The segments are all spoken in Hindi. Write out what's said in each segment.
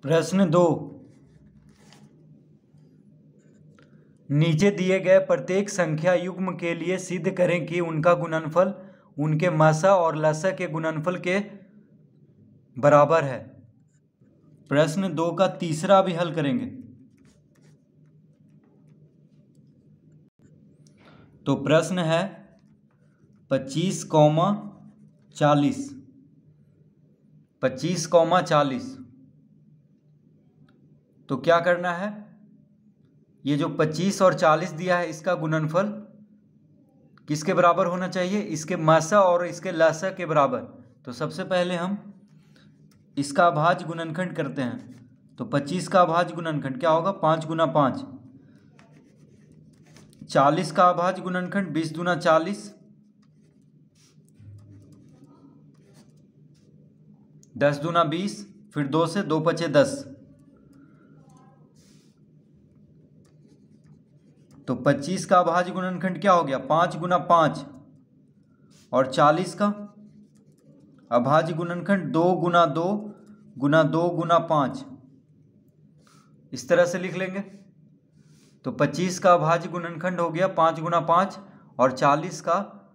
प्रश्न 2, नीचे दिए गए प्रत्येक संख्या युग्म के लिए सिद्ध करें कि उनका गुणनफल उनके मासा और लसा के गुणनफल के बराबर है। प्रश्न 2 का तीसरा भी हल करेंगे। तो प्रश्न है 25,40। 25,40। तो क्या करना है, ये जो 25 और 40 दिया है इसका गुणनफल किसके बराबर होना चाहिए, इसके मासा और इसके लसा के बराबर। तो सबसे पहले हम इसका अभाज्य गुणनखंड करते हैं। तो 25 का अभाज्य गुणनखंड क्या होगा, 5 गुना 5। 40 का अभाज्य गुणनखंड 20 दूना 40। 10 दूना 20, फिर 2 से 2 पचे 10। तो 25 का अभाज्य गुणनखंड क्या हो गया, 5 गुना 5। और 40 का अभाज्य गुणनखंड 2 गुना 2 गुना 2 गुना 5। इस तरह से लिख लेंगे। तो 25 का अभाज्य गुणनखंड हो गया 5 गुना 5 और 40 का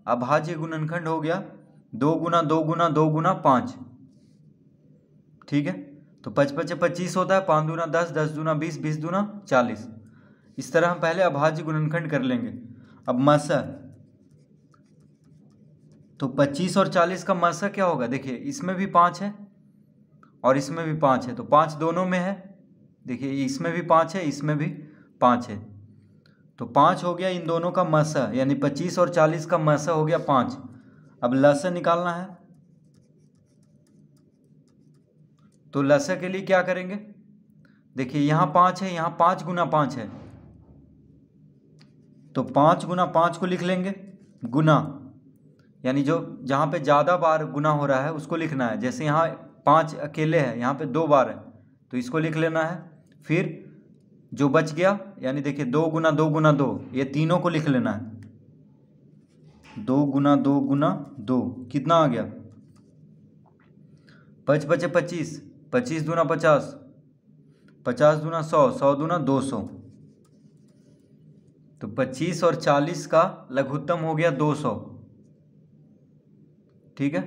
अभाज्य गुणनखंड हो गया 2 गुना 2 गुना 2 गुना 5। ठीक है। तो 5 पचे 25 होता है, 5 दूना 10, 10 दूना 20, 20 दूना 40। इस तरह हम पहले अभाज्य गुणनखंड कर लेंगे। अब मासा, तो 25 और 40 का मासा क्या होगा, देखिए इसमें भी 5 है और इसमें भी 5 है, तो 5 दोनों में है। देखिए इसमें भी 5 है, इसमें भी 5 है, तो 5 हो गया इन दोनों का मासा, यानी 25 और 40 का मासा हो गया 5। अब लसा निकालना है। तो लसा के लिए क्या करेंगे, देखिए यहाँ 5 है, यहाँ 5 गुना 5 है, तो 5 गुना 5 को लिख लेंगे। गुना यानी जो जहाँ पे ज़्यादा बार गुना हो रहा है उसको लिखना है। जैसे यहाँ 5 अकेले है, यहाँ पे 2 बार है, तो इसको लिख लेना है। फिर जो बच गया, यानी देखिए 2 गुना 2 गुना 2, ये तीनों को लिख लेना है। 2 गुना 2 गुना 2 कितना आ गया, 5 पचे 25, 25 दूना 50, 50 दूना 100, 100 दूना 200। तो 25 और 40 का लघुत्तम हो गया 200। ठीक है,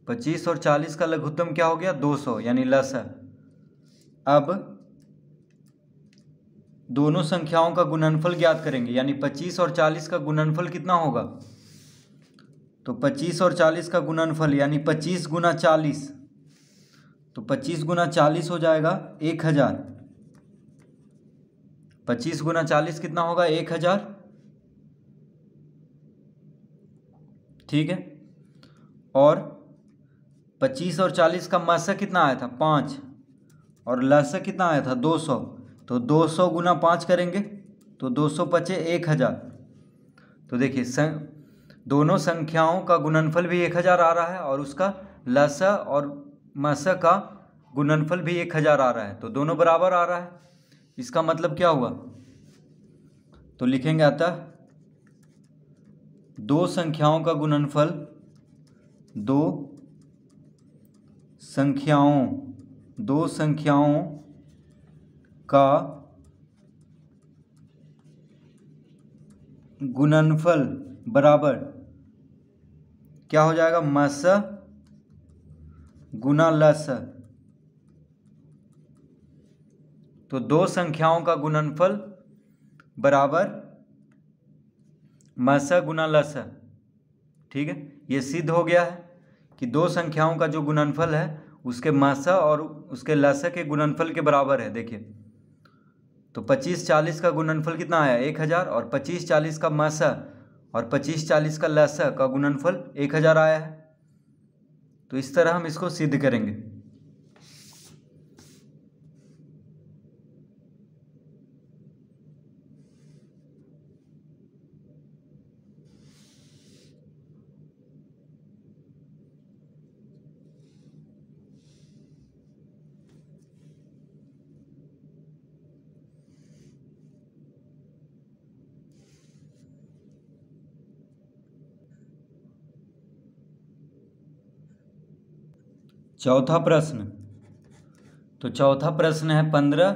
25 और 40 का लघुत्तम क्या हो गया, 200, यानी लसा। अब दोनों संख्याओं का गुणनफल ज्ञात करेंगे, यानी 25 और 40 का गुणनफल कितना होगा। तो 25 और 40 का गुणनफल यानी 25 गुना 40, तो 25 गुना 40 हो जाएगा 1000। 25 गुना 40 कितना होगा, 1000। ठीक है। और 25 और 40 का मासा कितना आया था, 5, और लसा कितना आया था, 200। तो 200 गुना 5 करेंगे तो 200 पचे 1000। तो देखिए दोनों संख्याओं का गुणनफल भी 1000 आ रहा है और उसका लसा और मासा का गुणनफल भी 1000 आ रहा है, तो दोनों बराबर आ रहा है। इसका मतलब क्या हुआ, तो लिखेंगे अतः दो संख्याओं का गुणनफल दो संख्याओं का गुणनफल बराबर क्या हो जाएगा, मासा गुना लसा। तो दो संख्याओं का गुणनफल बराबर मासा गुना लसा। ठीक है, ये सिद्ध हो गया है कि दो संख्याओं का जो गुणनफल है उसके मासा और उसके लसा के गुणनफल के बराबर है। देखिए तो 25-40 का गुणनफल कितना आया, 1000, और 25-40 का मासा और 25-40 का लसा का गुणनफल 1000 आया है। तो इस तरह हम इसको सिद्ध करेंगे। चौथा प्रश्न, तो चौथा प्रश्न है 15,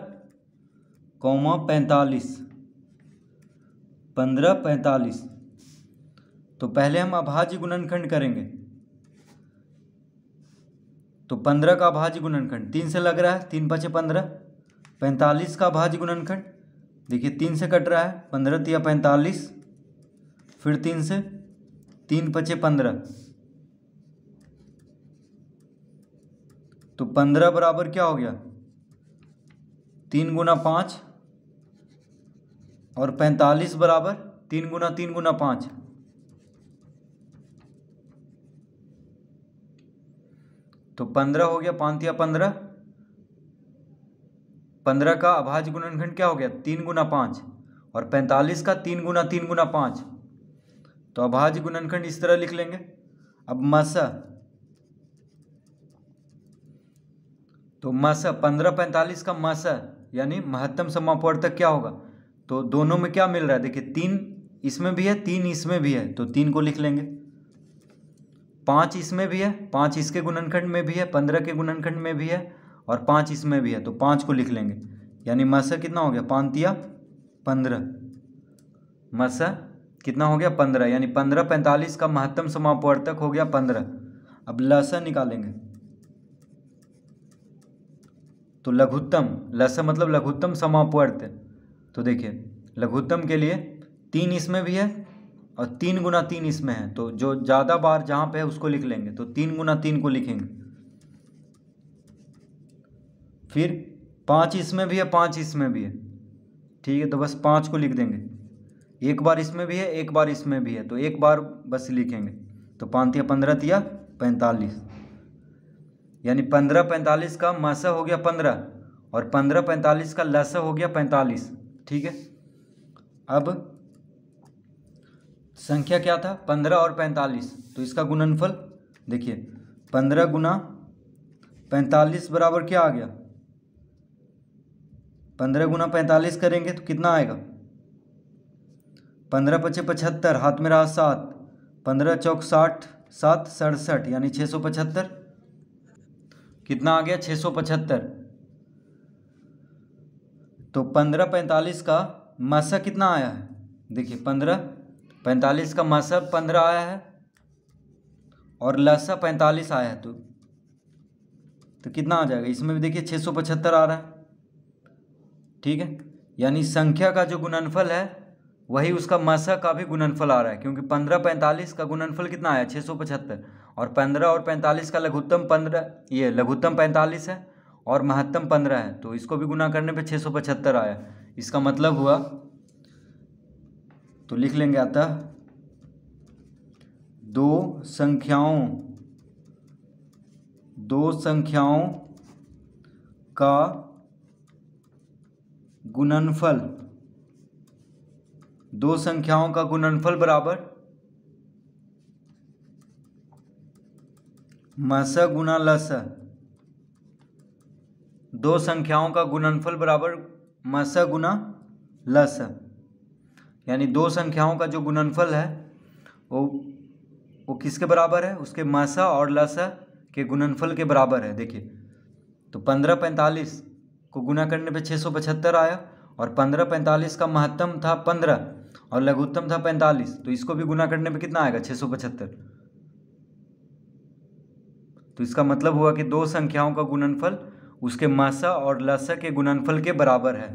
45। तो पहले हम अभाज्य गुणनखंड करेंगे। तो 15 का अभाज्य गुणनखंड 3 से लग रहा है, 3 पचे 15। 45 का अभाज्य गुणनखंड देखिए 3 से कट रहा है, 15 तिया 45, फिर 3 से, 3 पचे 15। तो 15 बराबर क्या हो गया, 3 गुना 5, और 45 बराबर 3 गुना 3 गुना 5। तो 15 हो गया, 5 तिया 15। 15 का अभाज्य गुणनखंड क्या हो गया, 3 गुना 5, और 45 का 3 गुना 3 गुना 5। तो अभाज्य गुणनखंड इस तरह लिख लेंगे। अब मसा, तो मसा 15 45 का मसा यानी महत्तम समापवर्तक क्या होगा। तो दोनों में क्या मिल रहा है, देखिए 3 इसमें भी है, 3 इसमें भी है, तो 3 को लिख लेंगे। 5 इसमें भी है, 5 इसके गुणनखंड में भी है, 15 के गुणनखंड में भी है, और 5 इसमें भी है, तो 5 को लिख लेंगे। यानी मसा कितना हो गया, 5 तिया 15। मसा कितना हो गया, 15। यानी 15 45 का महत्तम समापवर्तक हो गया 15। अब लसा निकालेंगे। तो लघुत्तम, लसा मतलब लघुत्तम समापवर्त। तो देखिए लघुत्तम के लिए 3 इसमें भी है और 3 गुना 3 इसमें है, तो जो ज़्यादा बार जहाँ पे है उसको लिख लेंगे। तो 3 गुना 3 को लिखेंगे। फिर 5 इसमें भी है, 5 इसमें भी है, ठीक है, तो बस 5 को लिख देंगे। एक बार इसमें भी है, एक बार इसमें भी है, तो एक बार बस लिखेंगे। तो 5 तिया 15 तिया 45। यानी 15 45 का मसा हो गया 15, और 15 45 का लसा हो गया 45। ठीक है, अब संख्या क्या था, 15 और 45, तो इसका गुणनफल देखिए 15 गुना 45 बराबर क्या आ गया, 15 गुना 45 करेंगे तो कितना आएगा, 15 पचे 75, हाथ में रहा 7, 15 चौक 60, 7 67, यानी 675। कितना आ गया, 675। तो 15 45 का मसा कितना आया है, देखिए 15 45 का मसा 15 आया है, और लसा 45 आया है, तो कितना आ जाएगा, इसमें भी देखिए 675 आ रहा है। ठीक है, यानी संख्या का जो गुणनफल है वही उसका मसा का भी गुणनफल आ रहा है, क्योंकि 15 45 का गुणनफल कितना आया, 675, और 15 और 45 का लघुत्तम 15, ये लघुत्तम 45 है और महत्तम 15 है, तो इसको भी गुना करने पे 675 आया। इसका मतलब हुआ, तो लिख लेंगे अतः दो संख्याओं का गुणनफल, दो संख्याओं का गुणनफल बराबर मसा गुना लसा। दो संख्याओं का गुणनफल बराबर मसा गुना लसा, यानी दो संख्याओं का जो गुणनफल है वो किसके बराबर है, उसके मसा और लसा के गुणनफल के बराबर है। देखिए तो 15 45 को गुना करने पे 675 आया, और 15 45 का महत्तम था 15 और लघुत्तम था 45, तो इसको भी गुना करने पे कितना आएगा, 675। तो इसका मतलब हुआ कि दो संख्याओं का गुणनफल उसके मसा और लसा के गुणनफल के बराबर है।